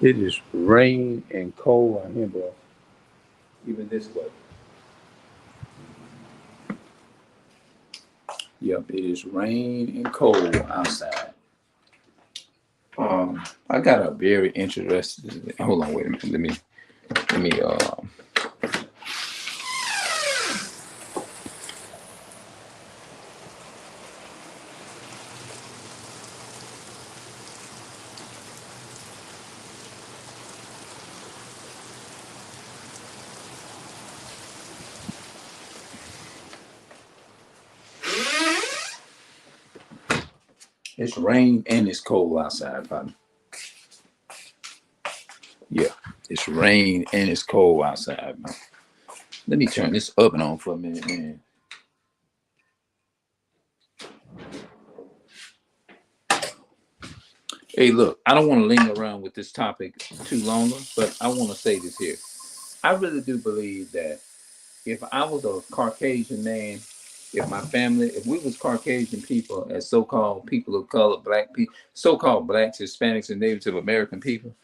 It is rain and cold out here, bro. Even this way. Yep, it is rain and cold outside. I got a very interesting. Hold on, wait a minute. Let me. It's rain and it's cold outside, buddy. Yeah, it's rain and it's cold outside, man. Let me turn this oven on for a minute, man. Hey, look, I don't want to linger around with this topic too longer, but I want to say this here. I really do believe that if I was a Caucasian man, if my family, if we was Caucasian people as so-called people of color, black people, so-called blacks, Hispanics, and Native American people,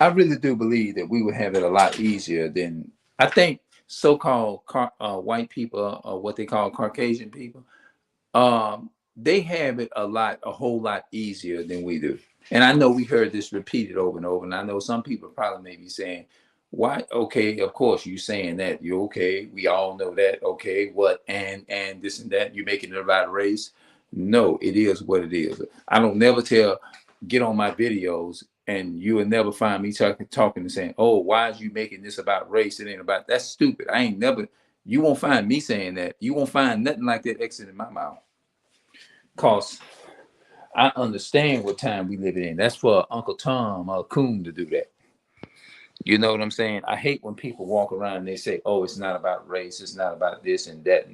I really do believe that we would have it a lot easier than I think so-called white people or what they call Caucasian people. They have it a whole lot easier than we do. And I know we heard this repeated over and over. And I know some people probably may be saying, why? Okay, of course you saying that. You're okay. We all know that. Okay, what and this and that. You're making it about race. No, it is what it is. I don't never get on my videos and you will never find me talking and saying, oh, why is you making this about race? It ain't about that's stupid. I ain't never you won't find me saying that. You won't find nothing like that exiting my mouth. Cause I understand what time we live in. That's for Uncle Tom or Coon to do that. You know what I'm saying? I hate when people walk around and they say, "Oh, it's not about race. It's not about this and that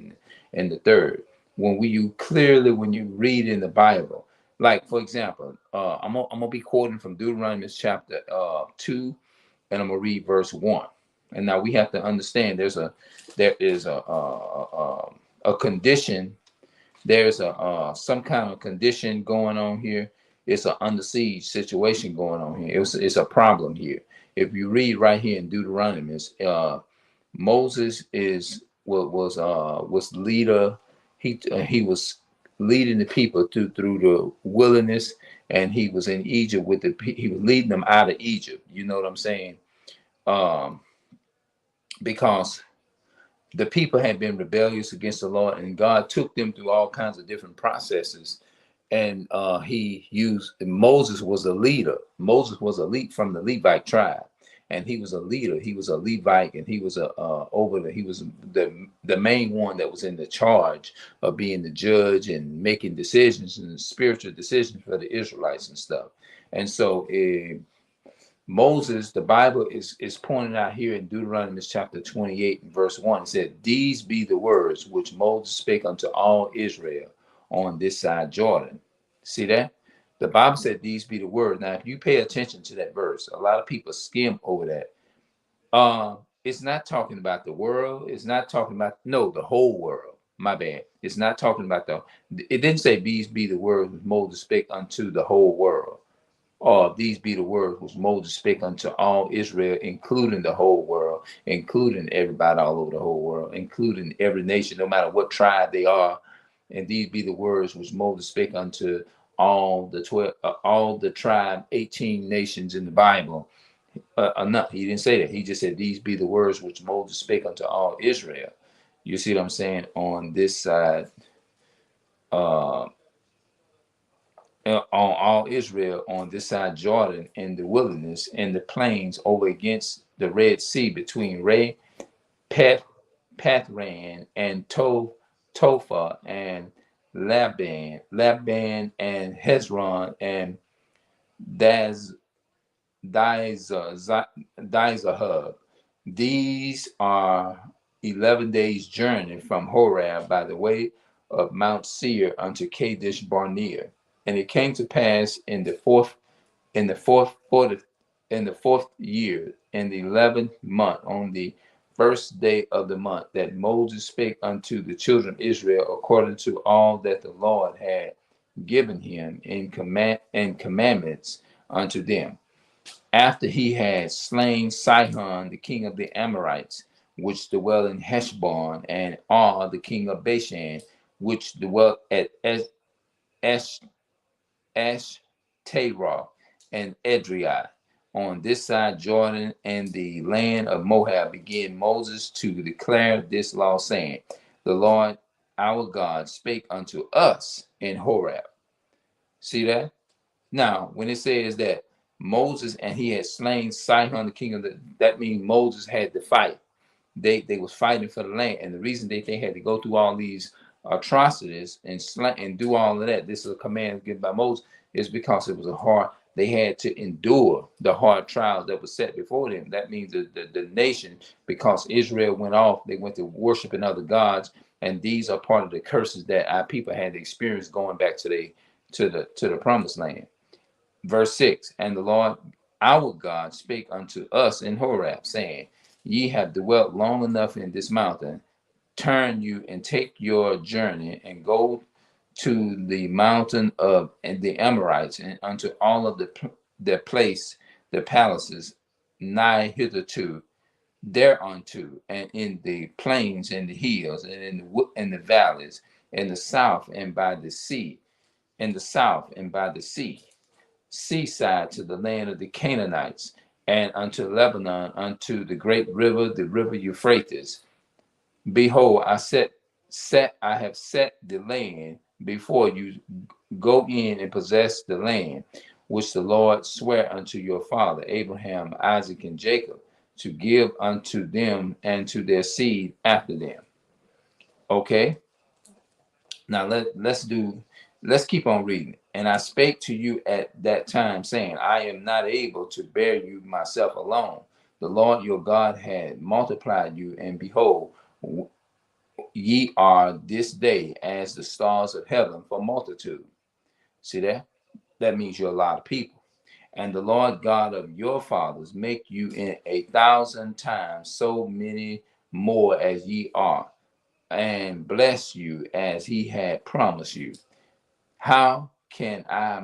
and the third." When you read in the Bible, like for example, I'm gonna be quoting from Deuteronomy chapter 2, and I'm gonna read verse 1. And now we have to understand there is a condition. There's a some kind of condition going on here. It's an under siege situation going on here. It's a problem here. If you read right here in Deuteronomy, Moses was leader. He was leading the people through the wilderness, and he was in Egypt he was leading them out of Egypt. You know what I'm saying? Um, because the people had been rebellious against the Lord, and God took them through all kinds of different processes. And he used Moses was a leader. Moses was a lead from the Levite tribe, and he was a leader. He was a Levite, and he was he was the main one that was in the charge of being the judge and making decisions and spiritual decisions for the Israelites and stuff. And so Moses, the Bible is pointing out here in Deuteronomy chapter 28 and verse 1. It said, "These be the words which Moses spake unto all Israel on this side Jordan." See that? The Bible said, "These be the words." Now, if you pay attention to that verse, a lot of people skim over that. It's not talking about the world. It's not talking about the whole world. My bad. It's not talking about it didn't say these be the words which Moses spake unto the whole world. Or these be the words which Moses spake unto all Israel, including the whole world, including everybody all over the whole world, including every nation, no matter what tribe they are. And these be the words which Moses spake unto all the tribe, 18 nations in the Bible. No, he didn't say that. He just said, "These be the words which Moses spake unto all Israel." You see what I'm saying? On this side, uh, on all Israel on this side Jordan in the wilderness in the plains over against the Red Sea between Ray, Pathran, and Topha and Laban and Hezron and Daz Dizahab. These are 11 days' journey from Horeb by the way of Mount Seir unto Kadesh Barnea. And it came to pass in the fourth year, in the 11th month, on the first day of the month, that Moses spake unto the children of Israel according to all that the Lord had given him in commandments unto them. after he had slain Sihon, the king of the Amorites, which dwell in Heshbon, and Og, the king of Bashan, which dwelt at Esh Ashtaroth and Edrei, on this side Jordan and the land of Moab, began Moses to declare this law, saying, the Lord our God spake unto us in Horeb. See that? Now, when it says that Moses and he had slain Sihon, the king of the, that means Moses had to fight. They was fighting for the land, and the reason they had to go through all these atrocities and do all of that, this is a command given by Moses, is because it was a hard, they had to endure the hard trials that was set before them. That means the nation, because Israel went off, they went to worshiping other gods, and these are part of the curses that our people had to experience going back to the promised land. Verse 6, and the Lord our God spake unto us in Horeb, saying, ye have dwelt long enough in this mountain. Turn you and take your journey and go to the mountain of and the Amorites, and unto all of their place, the palaces nigh hitherto, thereunto, and in the plains and the hills, and in the valleys, in the south and by the sea, in the south and by the sea, seaside, to the land of the Canaanites, and unto Lebanon, unto the great river, the river Euphrates. Behold, I have set the land before you. Go in and possess the land which the Lord sware unto your father Abraham, Isaac, and Jacob, to give unto them and to their seed after them. Okay, now let's keep on reading. And I spake to you at that time, saying, I am not able to bear you myself alone. The Lord your God had multiplied you, and behold, ye are this day as the stars of heaven for multitude. See that? That means you're a lot of people. And the Lord God of your fathers make you in 1,000 times so many more as ye are, and bless you as he had promised you. How can I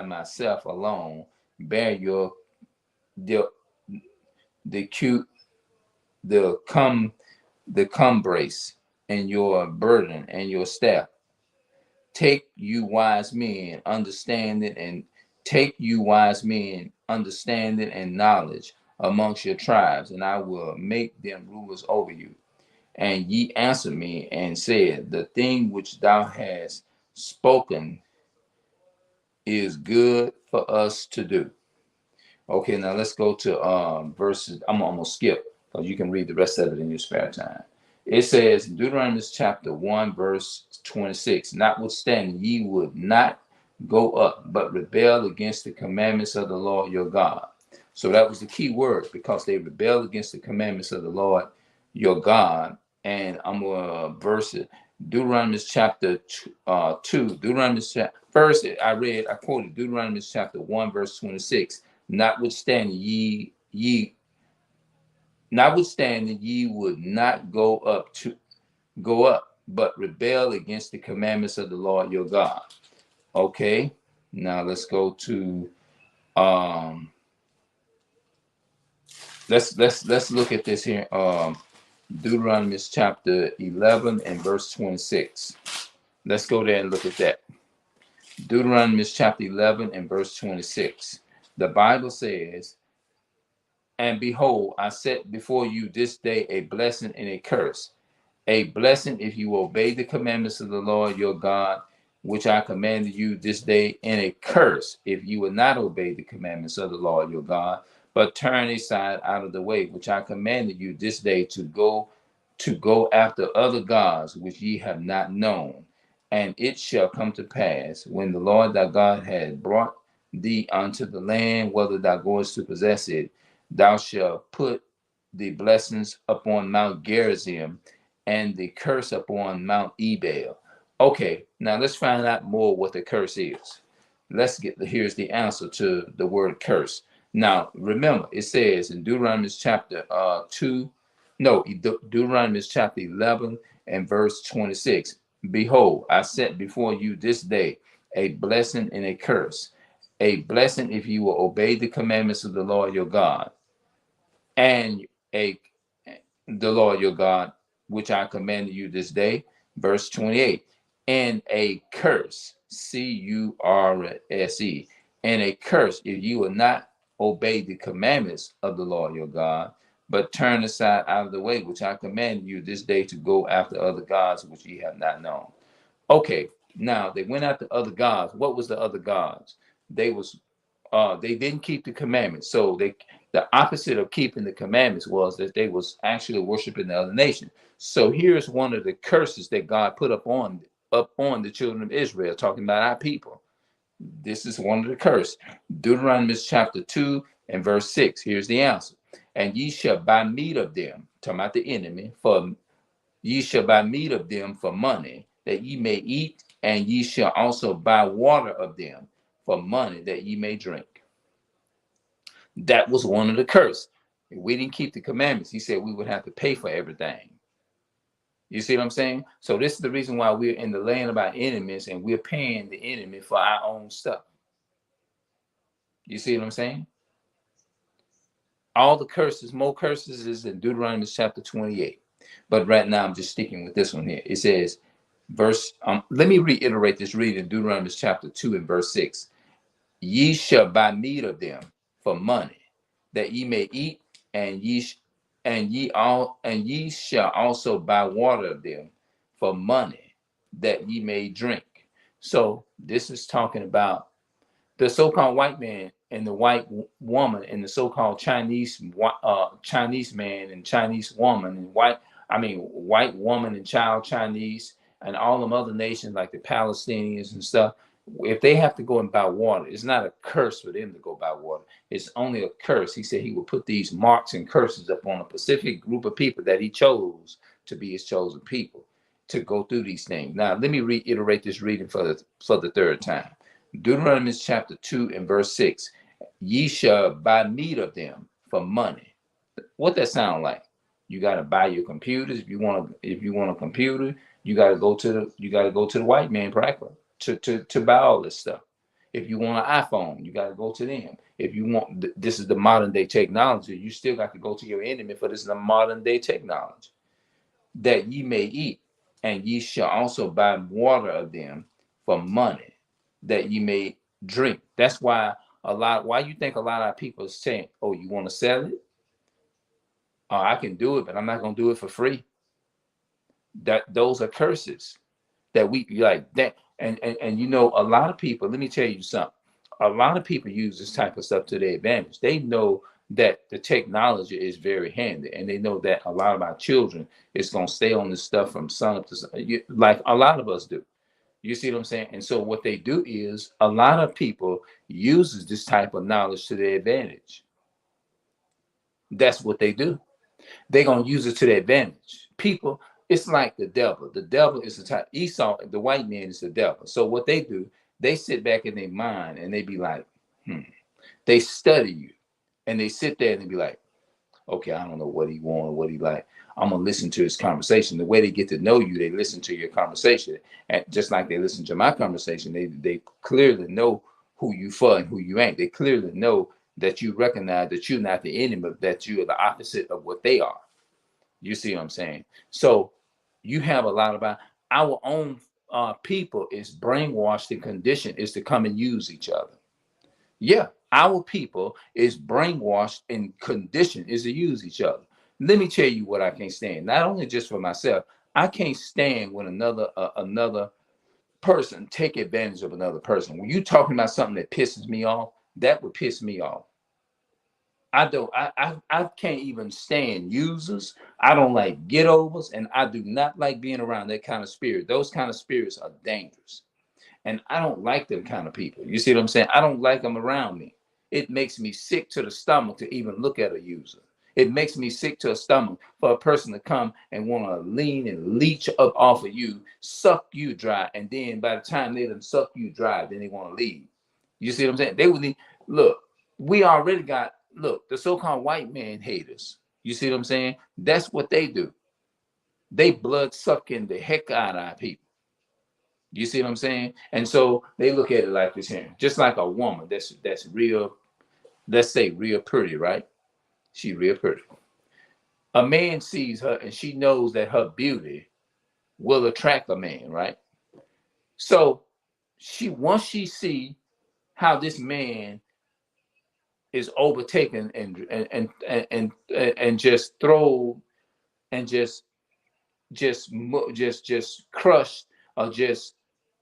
myself alone bear your the the cute the cumbrace and your burden and your staff? Take you wise men understanding and take you wise men understanding and knowledge amongst your tribes, and I will make them rulers over you. And ye answered me and said, the thing which thou hast spoken is good for us to do. Okay, now let's go to verses. I'm almost skip because you can read the rest of it in your spare time. It says in Deuteronomy chapter 1, verse 26, notwithstanding ye would not go up, but rebel against the commandments of the Lord your God. So that was the key word, because they rebelled against the commandments of the Lord your God. And I'm going to verse it. Deuteronomy chapter 2. Deuteronomy first, I quoted Deuteronomy chapter 1, verse 26. Notwithstanding ye would not go up, but rebel against the commandments of the Lord your God. Okay, now let's go to let's look at this here. Deuteronomy chapter 11 and verse 26. Let's go there and look at that. Deuteronomy chapter 11 and verse 26. The Bible says, and behold, I set before you this day a blessing and a curse. A blessing if you obey the commandments of the Lord your God, which I commanded you this day, and a curse if you will not obey the commandments of the Lord your God, but turn aside out of the way, which I commanded you this day to go after other gods which ye have not known. And it shall come to pass, when the Lord thy God had brought thee unto the land, whether thou goest to possess it, thou shalt put the blessings upon Mount Gerizim, and the curse upon Mount Ebal. Okay, now let's find out more what the curse is. Here's the answer to the word curse. Now, remember, it says in Deuteronomy chapter 2, no, Deuteronomy chapter 11 and verse 26. Behold, I set before you this day a blessing and a curse. a blessing if you will obey the commandments of the Lord your God, and a the Lord your God, which I commanded you this day. Verse 28. And a curse, curse, and a curse if you will not obey the commandments of the Lord your God, but turn aside out of the way which I commanded you this day to go after other gods which ye have not known. Okay, now they went after other gods. What was the other gods? They didn't keep the commandments. So the opposite of keeping the commandments was that they was actually worshiping the other nation. So here's one of the curses that God put up on the children of Israel, talking about our people. This is one of the curse. Deuteronomy chapter 2 and verse 6. Here's the answer. And ye shall buy meat of them, talking about the enemy, for ye shall buy meat of them for money, that ye may eat, and ye shall also buy water of them for money, that ye may drink. That was one of the curse. If we didn't keep the commandments, he said we would have to pay for everything. You see what I'm saying? So this is the reason why we're in the land of our enemies and we're paying the enemy for our own stuff. You see what I'm saying? All the curses, more curses is in Deuteronomy chapter 28. But right now I'm just sticking with this one here. It says, let me reiterate this reading, Deuteronomy chapter 2 and verse 6. Ye shall buy meat of them for money, that ye may eat, and ye shall also buy water of them for money, that ye may drink. So this is talking about the so-called white man and the white woman and the so-called Chinese man and Chinese woman and white woman and child Chinese and all them other nations like the Palestinians and stuff. If they have to go and buy water, it's not a curse for them to go buy water. It's only a curse. He said he would put these marks and curses upon a specific group of people that he chose to be his chosen people to go through these things. Now, let me reiterate this reading for the third time. Deuteronomy chapter 2 and verse 6. Ye shall buy meat of them for money. What that sound like? You got to buy your computers. If you want a computer, you got to go to the white man practically to buy all this stuff. If you want an iPhone, you got to go to them. If you want, this is the modern day technology, you still got to go to your enemy for this is the modern day technology. That ye may eat, and ye shall also buy water of them for money, that ye may drink. That's why why you think a lot of people are saying, oh, you want to sell it? Oh, I can do it, but I'm not going to do it for free. Those are curses that we like that. And you know, a lot of people, let me tell you something. A lot of people use this type of stuff to their advantage. They know that the technology is very handy, and they know that a lot of our children is going to stay on this stuff from sun up to sun, like a lot of us do. You see what I'm saying? And so what they do is a lot of people uses this type of knowledge to their advantage. That's what they do. They're going to use it to their advantage. People, it's like the devil. The devil is the type. Esau, the white man, is the devil. So what they do, they sit back in their mind and they be like, they study you. And they sit there and they be like, okay, I don't know what he want, what he like. I'm gonna listen to his conversation. The way they get to know you, they listen to your conversation, and just like they listen to my conversation, they clearly know who you for and who you ain't. They clearly know that you recognize that you're not the enemy, but that you are the opposite of what they are. You see what I'm saying? So you have a lot about our own people is brainwashed and conditioned is to come and use each other. Yeah, our people is brainwashed and conditioned is to use each other. Let me tell you what I can't stand. Not only just for myself, I can't stand when another person take advantage of another person. When you talking about something that pisses me off, that would piss me off. I can't even stand users. I don't like get overs, and I do not like being around that kind of spirit. Those kind of spirits are dangerous. And I don't like them kind of people. You see what I'm saying? I don't like them around me. It makes me sick to the stomach to even look at a user. It makes me sick to the stomach for a person to come and want to lean and leech up off of you, suck you dry, and then by the time they done suck you dry, then they want to leave. You see what I'm saying? They would need, look, we already got, look, the so-called white man haters. You see what I'm saying? That's what they do. They blood sucking the heck out of our people. You see what I'm saying? And so they look at it like this here, just like a woman that's real, let's say real pretty, right? She real pretty. A man sees her and she knows that her beauty will attract a man, right? So she once she see how this man is overtaken and just throw and just crushed or just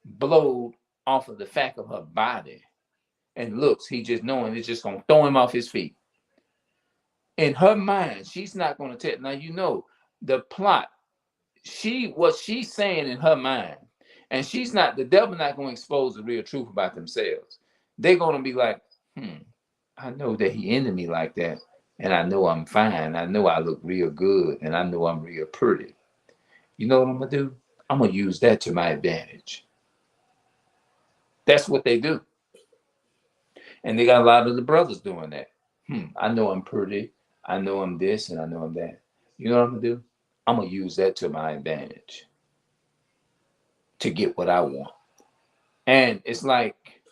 blowed off of the fact of her body and looks, he just knowing it's just gonna throw him off his feet. In her mind, she's not gonna tell. Now you know the plot. What she's saying in her mind, and she's not. The devil not gonna expose the real truth about themselves. They're gonna be like, I know that he into me like that, and I know I'm fine. I know I look real good, and I know I'm real pretty. You know what I'm gonna do? I'm gonna use that to my advantage. That's what they do. And they got a lot of the brothers doing that. I know I'm pretty. I know I'm this and I know I'm that. You know what I'm gonna do? I'm gonna use that to my advantage to get what I want. And it's like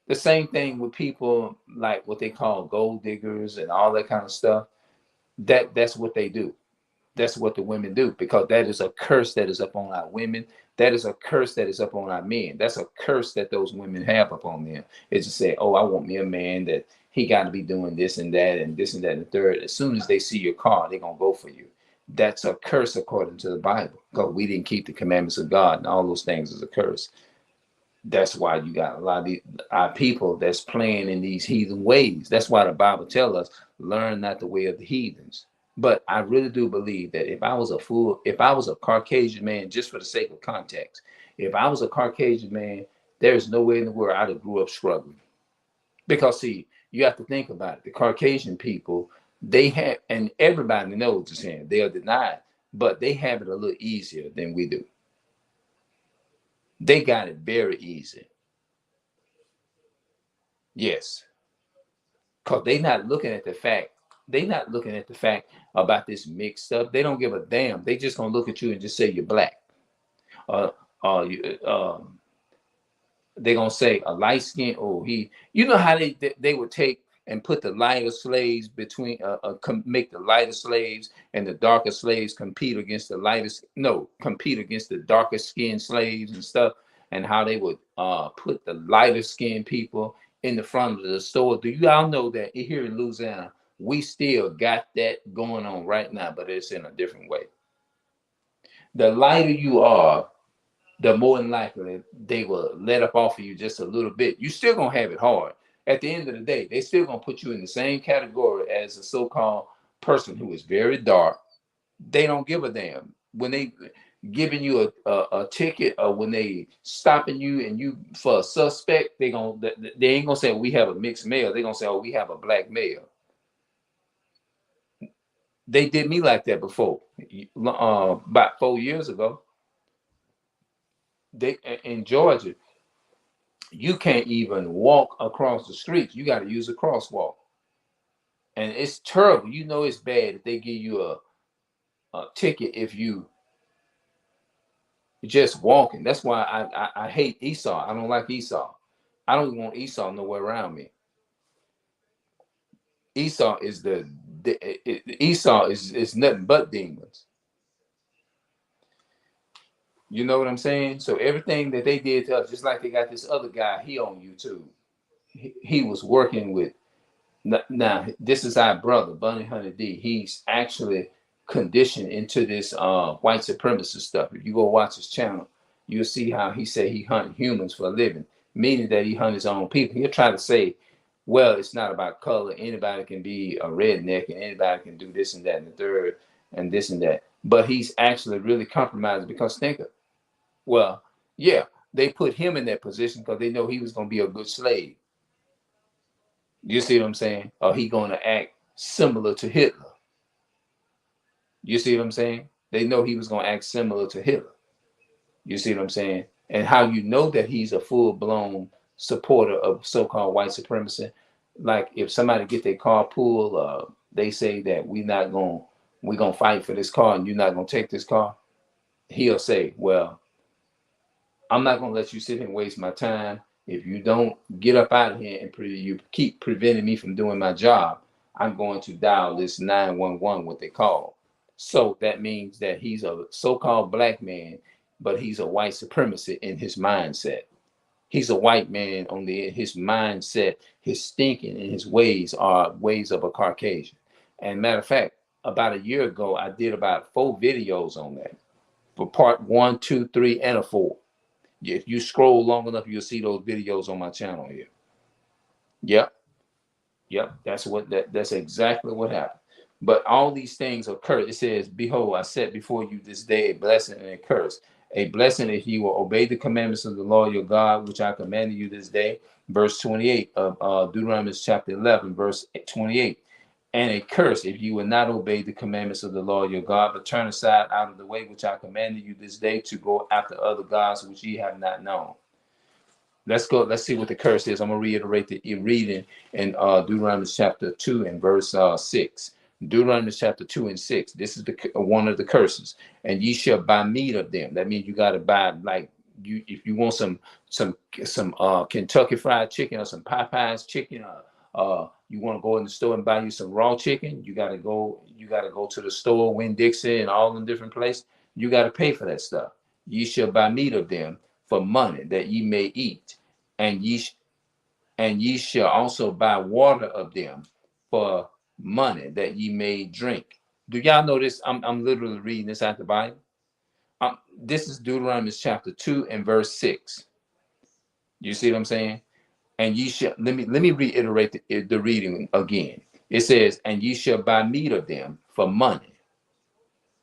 the same thing with people like what they call gold diggers and all that kind of stuff. That's what they do. That's what the women do, because that is a curse that is upon our women. That is a curse that is upon our men. That's a curse that those women have upon them. It's to say, oh, I want me a man that he got to be doing this and that and this and that and the third. As soon as they see your car, they're going to go for you. That's a curse according to the Bible, because we didn't keep the commandments of God, and all those things is a curse. That's why you got a lot of our people that's playing in these heathen ways. That's why the Bible tells us, learn not the way of the heathens. But I really do believe that if I was a Caucasian man, just for the sake of context, if I was a Caucasian man, there's no way in the world I'd have grew up struggling. Because see, you have to think about it. The Caucasian people, they have, and everybody knows the saying, they are denied, but they have it a little easier than we do. They got it very easy. Yes. Because they're not looking at the fact. They're not looking at the fact about this mixed up. They don't give a damn. They just gonna look at you and just say you're black. Uh, you, they're gonna say a light skin. Oh, he. You know how they would take and put the lighter slaves between, make the lighter slaves and the darker slaves compete against the lightest. No, compete against the darker skinned slaves and stuff. And how they would put the lighter skinned people in the front of the store. Do you all know that here in Louisiana, we still got that going on right now, but it's in a different way. The lighter you are, the more than likely they will let up off of you just a little bit. You still gonna have it hard. At the end of the day, they still gonna put you in the same category as a so-called person who is very dark. They don't give a damn. When they giving you a ticket, or when they stopping you and you for a suspect, they ain't gonna say we have a mixed male. They're gonna say, oh, we have a black male. They did me like that before. About 4 years ago, they in Georgia, you can't even walk across the street. You got to use a crosswalk, and it's terrible. You know it's bad if they give you a ticket if you just walking. That's why I hate Esau. I don't like Esau. I don't even want Esau nowhere around me. Esau is Esau is nothing but demons. You know what I'm saying? So everything that they did to us, just like they got this other guy, he on YouTube. He was working with. Now this is our brother, Bunny Hunter D. He's actually conditioned into this white supremacist stuff. If you go watch his channel, you'll see how he said he hunt humans for a living, meaning that he hunt his own people. He'll try to say, well, it's not about color. Anybody can be a redneck and anybody can do this and that and the third and this and that. But he's actually really compromised, because think of, well, yeah, they put him in that position because they know he was going to be a good slave. You see what I'm saying? Or he going to act similar to Hitler. You see what I'm saying? They know he was going to act similar to Hitler. You see what I'm saying? And how you know that he's a full-blown supporter of so-called white supremacy? Like if somebody get their car pulled, they say that we're gonna fight for this car and you're not gonna take this car. He'll say, well, I'm not going to let you sit here and waste my time. If you don't get up out of here and you keep preventing me from doing my job, I'm going to dial this 911, what they call. So that means that he's a so-called black man, but he's a white supremacist in his mindset. He's a white man on his mindset, his thinking and his ways are ways of a Caucasian. And matter of fact, about a year ago, I did about 4 videos on that for part 1, 2, 3, and a 4. If you scroll long enough, you'll see those videos on my channel here. Yep, yep, that's exactly what happened. But all these things occur. It says, "Behold, I set before you this day a blessing and a curse. A blessing if you will obey the commandments of the Lord your God, which I commanded you this day." Verse 28 of Deuteronomy chapter 11, verse 28. And a curse if you will not obey the commandments of the Lord your God, but turn aside out of the way which I commanded you this day to go after other gods which ye have not known. Let's go. Let's see what the curse is. I'm gonna reiterate the reading in Deuteronomy chapter 2 and verse 6. Deuteronomy chapter 2 and 6. This is the one of the curses. And ye shall buy meat of them. That means you got to buy, like, you if you want some Kentucky Fried Chicken or some Popeyes chicken, you want to go in the store and buy you some raw chicken. You got to go. You got to go to the store, Winn-Dixie, and all them different places. You got to pay for that stuff. Ye shall buy meat of them for money that ye may eat, and ye shall also buy water of them for money that ye may drink. Do y'all know this? I'm literally reading this out the Bible. This is Deuteronomy chapter 2 and verse 6. You see what I'm saying? And ye shall let me reiterate the reading again. It says, and ye shall buy meat of them for money.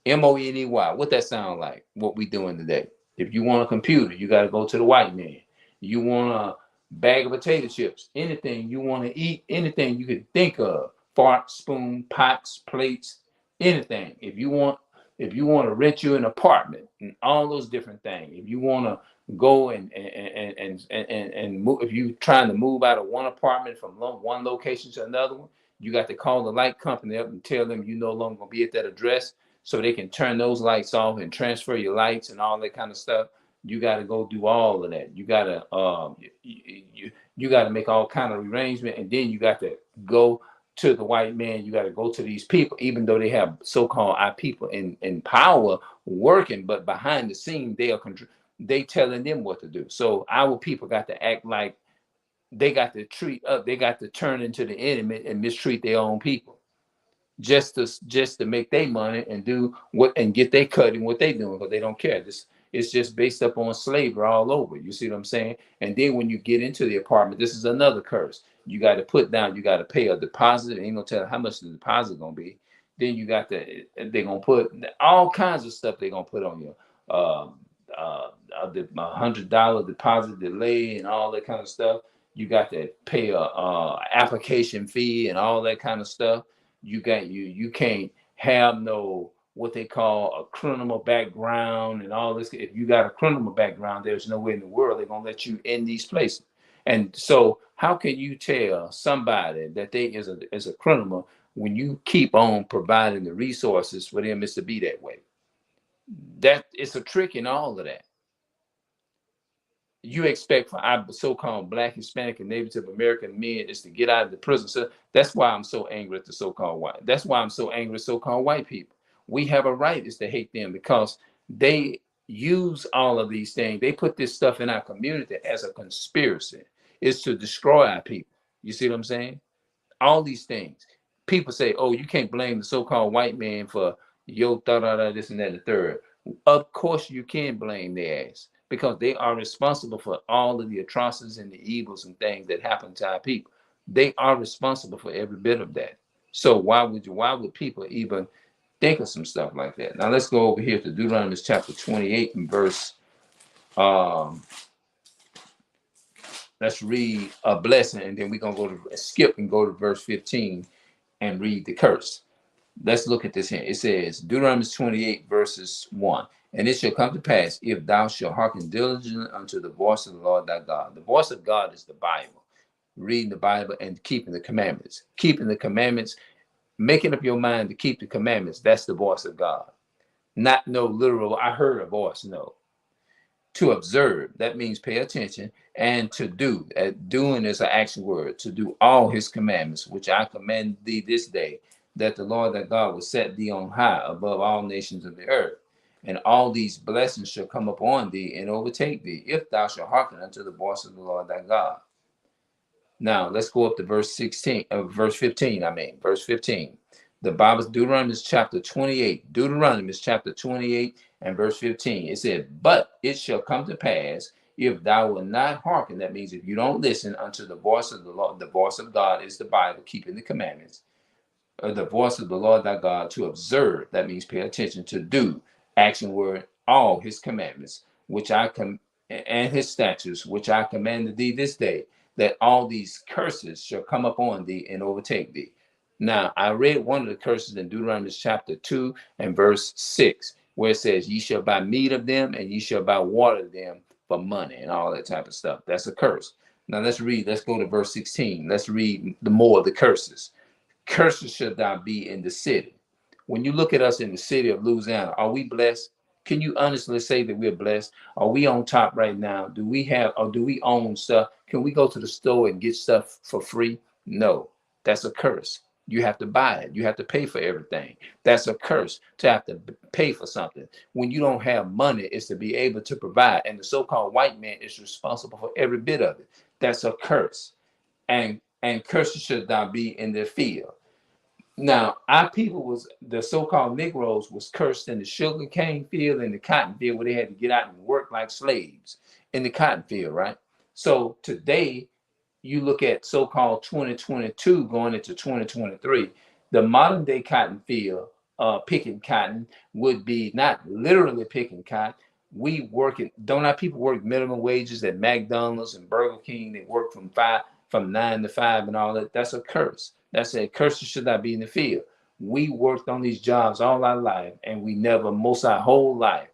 Money. What that sound like? What we doing today? If you want a computer, you got to go to the white man. You want a bag of potato chips, anything you want to eat, anything you can think of, fork, spoon, pots, plates, anything. If you want to rent you an apartment and all those different things. If you want to go and move, if you trying to move out of one apartment from one location to another one, you got to call the light company up and tell them you no longer gonna be at that address, so they can turn those lights off and transfer your lights and all that kind of stuff. You got to go do all of that. You got to you got to make all kind of arrangement, and then you got to go to the white man. You got to go to these people, even though they have so-called our people in power working, but behind the scene they telling them what to do. So our people got to act like they got to they got to turn into the enemy and mistreat their own people just to make their money and do what and get their cut in what they doing, because they don't care. This it's just based up on slavery all over. You see what I'm saying? And then when you get into the apartment, this is another curse. You got to put down, you got to pay a deposit. Ain't gonna tell how much the deposit gonna be. Then you got to they're gonna put all kinds of stuff they're gonna put on you. The $100 deposit delay and all that kind of stuff. You got to pay a application fee and all that kind of stuff. You can't have no what they call a criminal background and all this. If you got a criminal background, there's no way in the world they're gonna let you in these places. And so how can you tell somebody that they is a criminal when you keep on providing the resources for them is to be that way? That it's a trick in all of that. You expect for our so-called Black, Hispanic, and Native American men is to get out of the prison. So that's why I'm so angry at the so-called white. That's why I'm so angry at so-called white people. We have a right is to hate them because they use all of these things. They put this stuff in our community as a conspiracy. It's to destroy our people. You see what I'm saying? All these things. People say, oh, you can't blame the so-called white man for yo, da, da, da, this and that, and the third. Of course you can blame their ass because they are responsible for all of the atrocities and the evils and things that happen to our people. They are responsible for every bit of that. So why would people even think of some stuff like that? Now let's go over here to Deuteronomy chapter 28 and verse let's read a blessing, and then we're gonna go to skip and go to verse 15 and read the curse. Let's look at this here. It says, Deuteronomy 28, verses 1. And it shall come to pass, if thou shalt hearken diligently unto the voice of the Lord thy God. The voice of God is the Bible. Reading the Bible and keeping the commandments. Keeping the commandments, making up your mind to keep the commandments. That's the voice of God. Not no literal, I heard a voice, no. To observe, that means pay attention, and to do. Doing is an action word. To do all his commandments, which I command thee this day, that the Lord thy God will set thee on high above all nations of the earth. And all these blessings shall come upon thee and overtake thee, if thou shalt hearken unto the voice of the Lord thy God. Now let's go up to verse 15. Verse 15. The Bible's Deuteronomy chapter 28. Deuteronomy chapter 28 and verse 15. It said, but it shall come to pass, if thou wilt not hearken, that means if you don't listen unto the voice of the Lord, the voice of God is the Bible, keeping the commandments, the voice of the Lord thy God, to observe, that means pay attention, to do, action word, all his commandments, which and his statutes, which I commanded thee this day, that all these curses shall come upon thee and overtake thee. Now, I read one of the curses in Deuteronomy chapter 2 and verse 6, where it says, ye shall buy meat of them, and ye shall buy water of them for money, and all that type of stuff. That's a curse. Now, let's go to verse 16. Let's read the more of the curses. Curses should not be in the city. When you look at us in the city of Louisiana, are we blessed? Can you honestly say that we're blessed? Are we on top right now? Do we have, or do we own stuff? Can we go to the store and get stuff for free? No, that's a curse. You have to buy it. You have to pay for everything. That's a curse, to have to pay for something. When you don't have money, it's to be able to provide. And the so-called white man is responsible for every bit of it. That's a curse. And curses should not be in their field. Now, our people was, the so-called Negroes was cursed in the sugar cane field and the cotton field, where they had to get out and work like slaves in the cotton field, right? So today, you look at so-called 2022 going into 2023, the modern day cotton field, picking cotton, would be not literally picking cotton. We working, don't our people work minimum wages at McDonald's and Burger King? They work from 9 to 5 and all that. That's a curse. That's a curse that should not be in the field. We worked on these jobs all our life, and we never, most our whole life,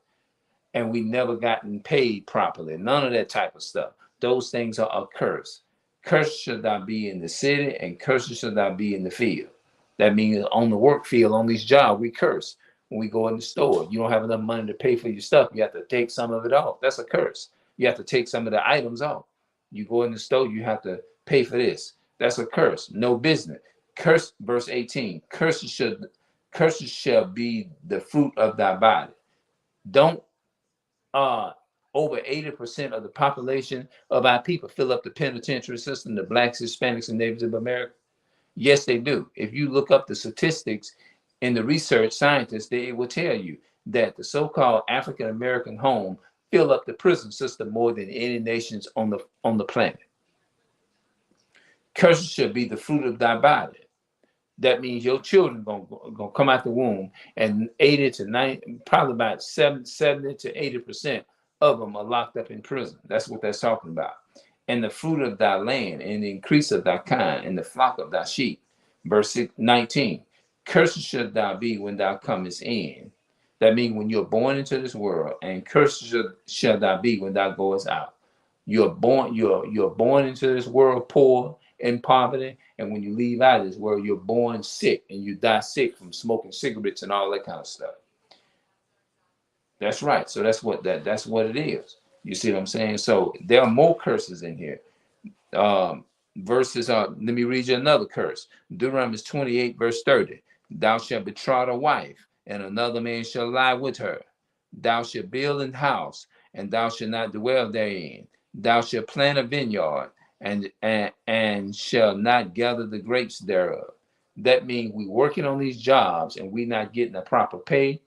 and we never gotten paid properly. None of that type of stuff. Those things are a curse. Curse should not be in the city, and curses should not be in the field. That means on the work field, on these jobs, we curse. When we go in the store, you don't have enough money to pay for your stuff. You have to take some of it off. That's a curse. You have to take some of the items off. You go in the store, you have to pay for this. That's a curse. No business. Curse, verse 18. Curses shall be the fruit of thy body. Don't over 80% of the population of our people fill up the penitentiary system, the blacks, Hispanics, and natives of America? Yes, they do. If you look up the statistics in the research scientists, they will tell you that the so-called African American home fill up the prison system more than any nations on the planet. Curses shall be the fruit of thy body. That means your children gonna come out the womb, and 80 to 90, probably about 70 to 80% of them are locked up in prison. That's what that's talking about. And the fruit of thy land, and the increase of thy kind, and the flock of thy sheep. Verse 19. Cursed shall thou be when thou comest in. That means when you're born into this world, and cursed shall thou be when thou goest out. You're born into this world poor, in poverty, and when you leave out of this world, you're born sick, and you die sick from smoking cigarettes and all that kind of stuff. That's right. So that's what it is. You see what I'm saying? So there are more curses in here. Verses let me read you another curse. Deuteronomy 28 verse 30. Thou shalt betroth a wife, and another man shall lie with her. Thou shalt build an house, and thou shalt not dwell therein. Thou shalt plant a vineyard, and shall not gather the grapes thereof. That means we working on these jobs, and we not getting the proper pay,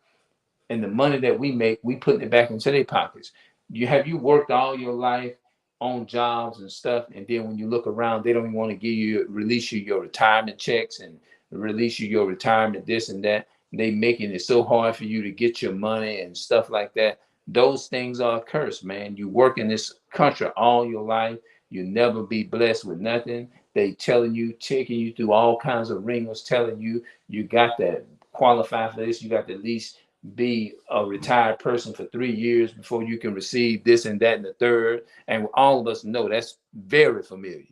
and the money that we make, we putting it back into their pockets. You worked all your life on jobs and stuff, and then when you look around, they don't even want to release you your retirement checks, and release you your retirement this and that. They making it so hard for you to get your money and stuff like that. Those things are a curse, man. You work in this country all your life, you never be blessed with nothing. They telling you, taking you through all kinds of ringers, telling you you got to qualify for this, you got to at least be a retired person for 3 years before you can receive this and that and the third. And all of us know that's very familiar.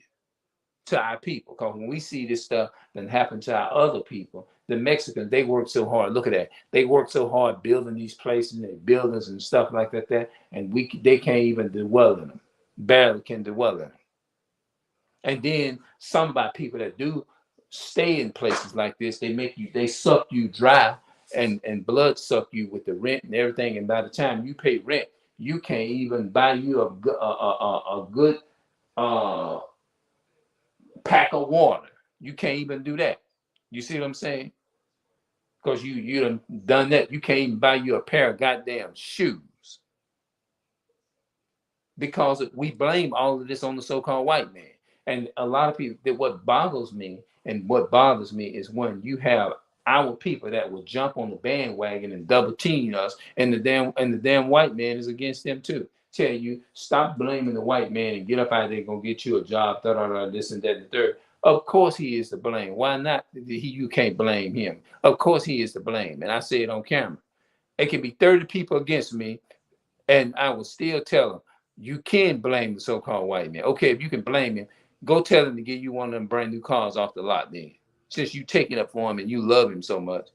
to our people. Because when we see this stuff that happen to our other people, the Mexicans, they work so hard. Look at that. They work so hard building these places and buildings and stuff like that, and they can't even dwell in them. Barely can dwell in them. And then some by people that do stay in places like this, they suck you dry and blood suck you with the rent and everything. And by the time you pay rent, you can't even buy you a good uh, pack of water. You can't even do that. You see what I'm saying? Because done that. You can't even buy you a pair of goddamn shoes. Because we blame all of this on the so-called white man. And a lot of people, that what boggles me and what bothers me is when you have our people that will jump on the bandwagon and double team us, and the damn white man is against them too. Tell you, stop blaming the white man and get up out there, gonna get you a job, this and that and the third. Of course he is to blame. Why not? You can't blame him. Of course he is to blame. And I say it on camera. It can be 30 people against me, and I will still tell them, you can blame the so-called white man. Okay, if you can blame him, go tell him to give you one of them brand new cars off the lot then. Since you taking up for him and you love him so much.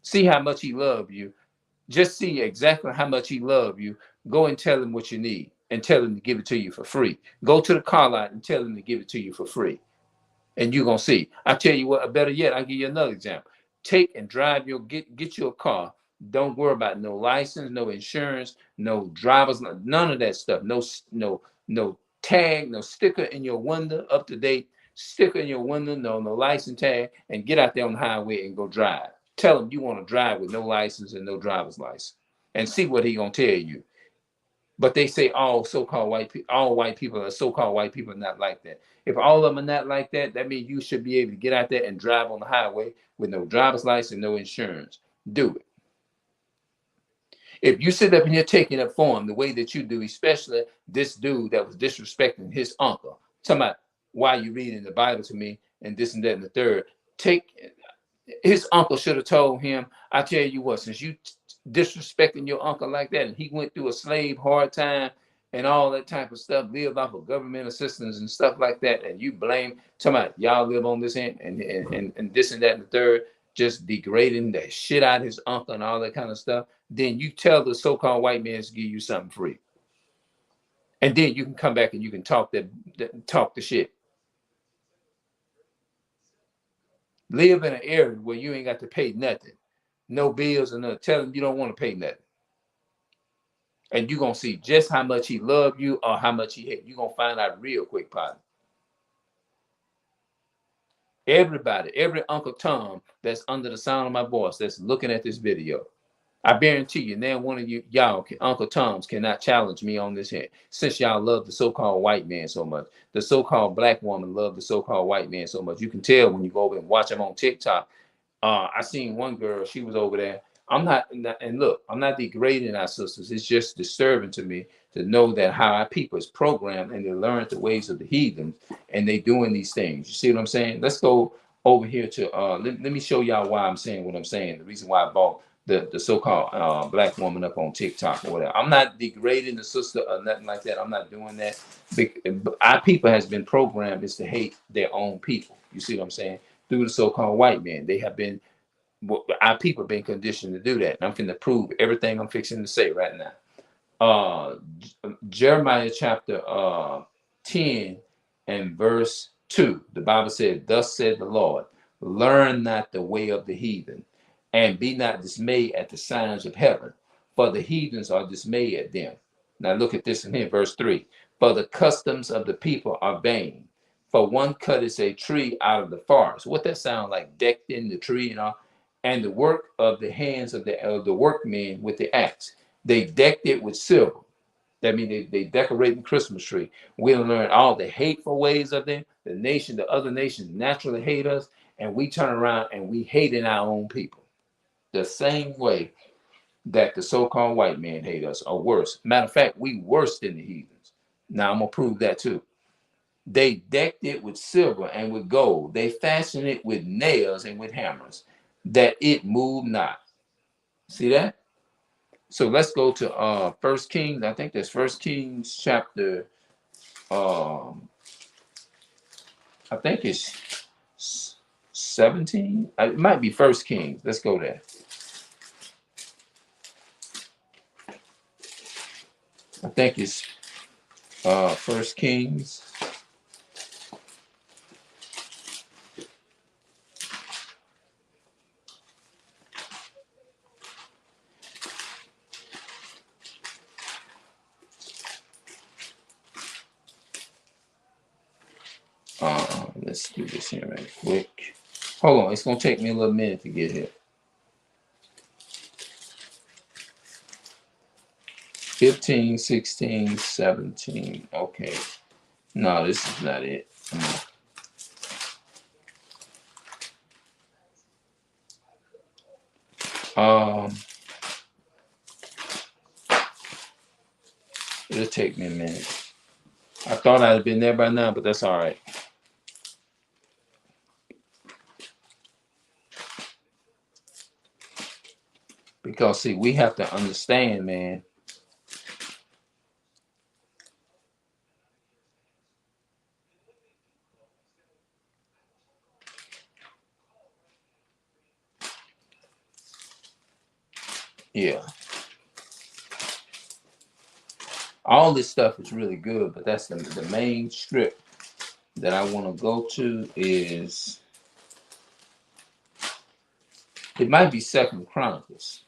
See how much he loved you. Just see exactly how much he loved you. Go and tell him what you need and tell him to give it to you for free. Go to the car lot and tell him to give it to you for free. And you're gonna see. I tell you what, better yet, I'll give you another example. Take and drive get you a car. Don't worry about no license, no insurance, no drivers, none of that stuff. No tag, no sticker in your window, up to date sticker in your window, no license tag, and get out there on the highway and go drive. Tell him you want to drive with no license and no driver's license, and see what he gonna tell you. But they say all so-called white people, all white people are so-called white people are not like that. If all of them are not like that, that means you should be able to get out there and drive on the highway with no driver's license, no insurance. Do it. If you sit up and you're taking up for him the way that you do, especially this dude that was disrespecting his uncle, talking about why you reading the Bible to me and this and that and the third, his uncle should have told him, I tell you what, since you disrespecting your uncle like that, and he went through a slave hard time and all that type of stuff, lived off of government assistance and stuff like that, and you blame, talking about y'all live on this end and this and that and the third, just degrading the shit out of his uncle and all that kind of stuff, then you tell the so-called white man to give you something free. And then you can come back and you can talk the shit. Live in an area where you ain't got to pay nothing. No bills and nothing. Tell him you don't want to pay nothing. And you're going to see just how much he loved you or how much he hate. You're going to find out real quick, partner. Everybody, every Uncle Tom that's under the sound of my voice that's looking at this video, I guarantee you, now one of y'all, Uncle Toms, cannot challenge me on this here. Since y'all love the so-called white man so much, the so-called black woman love the so-called white man so much. You can tell when you go over and watch them on TikTok. I seen one girl, she was over there. And look, I'm not degrading our sisters. It's just disturbing to me to know that how our people is programmed and they learn the ways of the heathens and they doing these things. You see what I'm saying? Let's go over here to, let me show y'all why I'm saying what I'm saying. The reason why I bought the so-called black woman up on TikTok or whatever. I'm not degrading the sister or nothing like that. I'm not doing that. Our people has been programmed is to hate their own people. You see what I'm saying? Through the so-called white man. They have been, our people have been conditioned to do that. And I'm going to prove everything I'm fixing to say right now. Jeremiah chapter 10 and verse 2. The Bible said, thus said the Lord, learn not the way of the heathen, and be not dismayed at the signs of heaven, for the heathens are dismayed at them. Now look at this in here, verse 3. For the customs of the people are vain. For one cutteth a tree out of the forest. What that sound like? Decked in the tree and all. And the work of the hands of the workmen with the axe. They decked it with silver. That means they decorate the Christmas tree. We'll learn all the hateful ways of them. The other nations naturally hate us. And we turn around and we hate in our own people. The same way that the so-called white man hate us, or worse. Matter of fact, we worse than the heathens. Now I'm gonna prove that too. They decked it with silver and with gold. They fashioned it with nails and with hammers, that it moved not. See that? So let's go to First Kings. I think that's First Kings chapter I think it's 17. It might be First Kings. Let's go there. I think it's First Kings. Let's do this here right quick. Hold on, it's gonna take me a little minute to get here. 15, 16, 17. Okay. No, this is not it. It'll take me a minute. I thought I'd have been there by now, but that's all right. Because see, we have to understand, man. Yeah. All this stuff is really good, but that's the main strip that I want to go to is it might be Second Chronicles.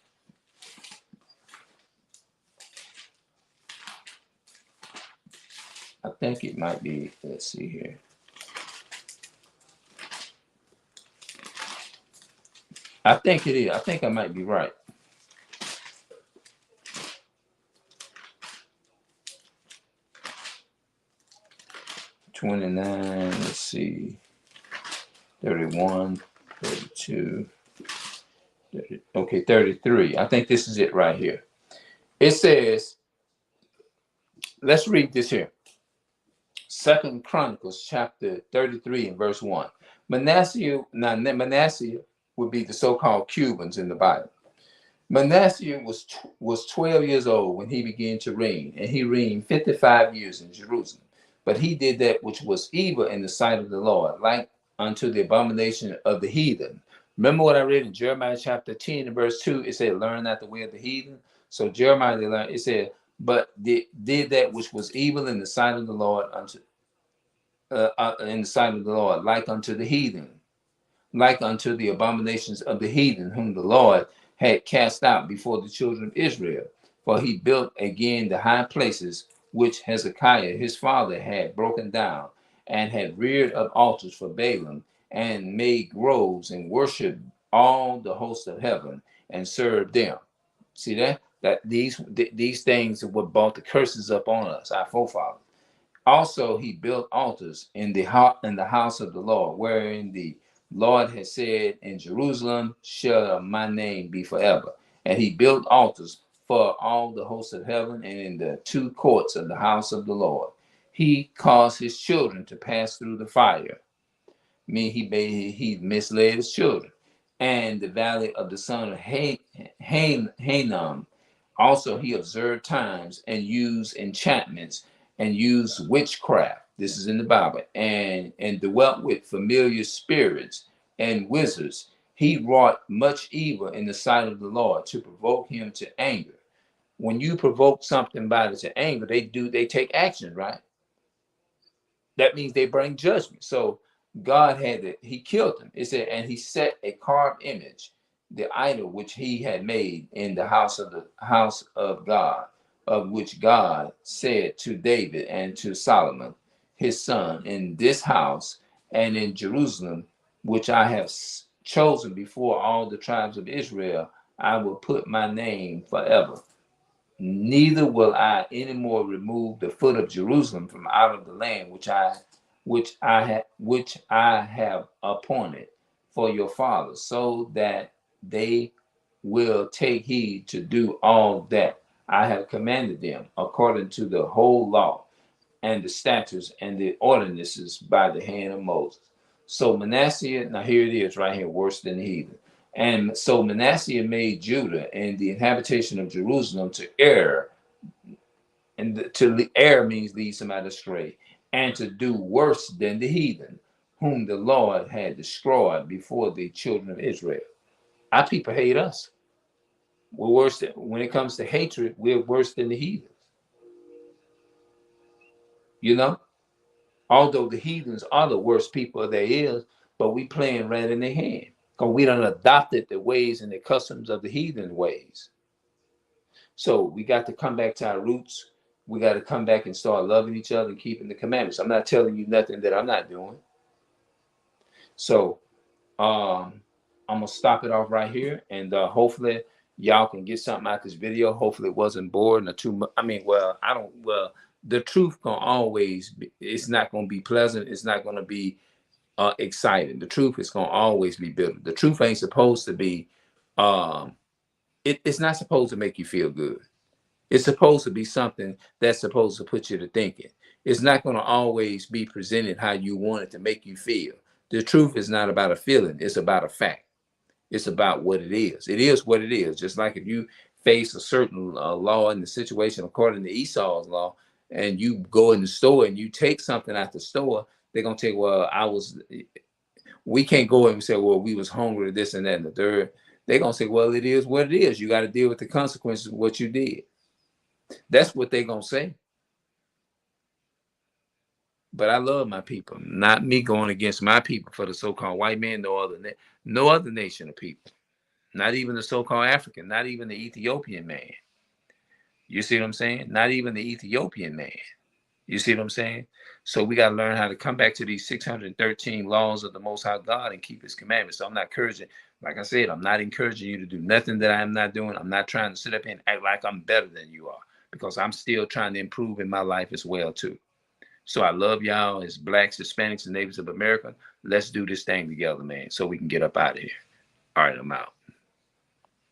I think it might be, let's see here. I think it is. I think I might be right. $29, let's see, 31, 32, 30, okay, 33. I think this is it right here. It says, let's read this here. Second Chronicles chapter 33 and verse 1. Manasseh would be the so-called Cubans in the Bible. Manasseh was 12 years old when he began to reign, and he reigned 55 years in Jerusalem. But he did that which was evil in the sight of the Lord, like unto the abomination of the heathen. Remember what I read in Jeremiah chapter 10 and verse 2? It said, learn not the way of the heathen. So Jeremiah, they learned, it said, but did that which was evil in the sight of the Lord, in the sight of the Lord, like unto the heathen, like unto the abominations of the heathen, whom the Lord had cast out before the children of Israel. For he built again the high places which Hezekiah his father had broken down, and had reared up altars for Balaam, and made groves, and worshipped all the hosts of heaven, and served them. See that? That these things are what brought the curses up on us, our forefathers. Also, he built altars in the house of the Lord, wherein the Lord had said, in Jerusalem shall my name be forever. And he built altars for all the hosts of heaven, and in the two courts of the house of the Lord. He caused his children to pass through the fire. He misled his children. And the valley of the son of Hanam. Also, he observed times and used enchantments and used witchcraft. This is in the Bible. And dwelt with familiar spirits and wizards. He wrought much evil in the sight of the Lord to provoke him to anger. When you provoke somebody to anger, they take action, right? That means they bring judgment. So God he killed them. It said, and he set a carved image, the idol which he had made in the house of God, of which God said to David and to Solomon, his son, in this house and in Jerusalem, which I have chosen before all the tribes of Israel, I will put my name forever. Neither will I any more remove the foot of Jerusalem from out of the land which I have appointed for your fathers, so that they will take heed to do all that I have commanded them, according to the whole law and the statutes and the ordinances by the hand of Moses. So Manasseh, now here it is right here, worse than the heathen. And so Manasseh made Judah and the habitation of Jerusalem to err, and to err means lead somebody astray, and to do worse than the heathen, whom the Lord had destroyed before the children of Israel. Our people hate us. We're worse than, when it comes to hatred, we're worse than the heathens. You know, although the heathens are the worst people there is, but we playing right in their hand because we done adopted the ways and the customs of the heathen ways. So we got to come back to our roots. We got to come back and start loving each other and keeping the commandments. I'm not telling you nothing that I'm not doing. So I'm gonna stop it off right here, and hopefully y'all can get something out this video. Hopefully it wasn't boring or too much. I mean, well, I don't. Well, the truth gonna always be. It's not gonna be pleasant. It's not gonna be exciting. The truth is gonna always be bitter. The truth ain't supposed to be. Um, it's not supposed to make you feel good. It's supposed to be something that's supposed to put you to thinking. It's not going to always be presented how you want it to make you feel. The truth is not about a feeling, it's about a fact. It's about what it is. It is what it is. Just like if you face a certain law in the situation according to Esau's law, and you go in the store and you take something out the store, they're going to take, well, we can't go and say, well, we was hungry, this and that and the third. They're going to say, well, it is what it is. You got to deal with the consequences of what you did. That's what they're going to say. But I love my people, not me going against my people for the so-called white man, no other nation of people, not even the so-called African, not even the Ethiopian man. You see what I'm saying? Not even the Ethiopian man. You see what I'm saying? So we got to learn how to come back to these 613 laws of the Most High God and keep his commandments. So I'm not encouraging, like I said, I'm not encouraging you to do nothing that I am not doing. I'm not trying to sit up here and act like I'm better than you are, because I'm still trying to improve in my life as well, too. So I love y'all as Blacks, Hispanics, and natives of America. Let's do this thing together, man, so we can get up out of here. All right, I'm out.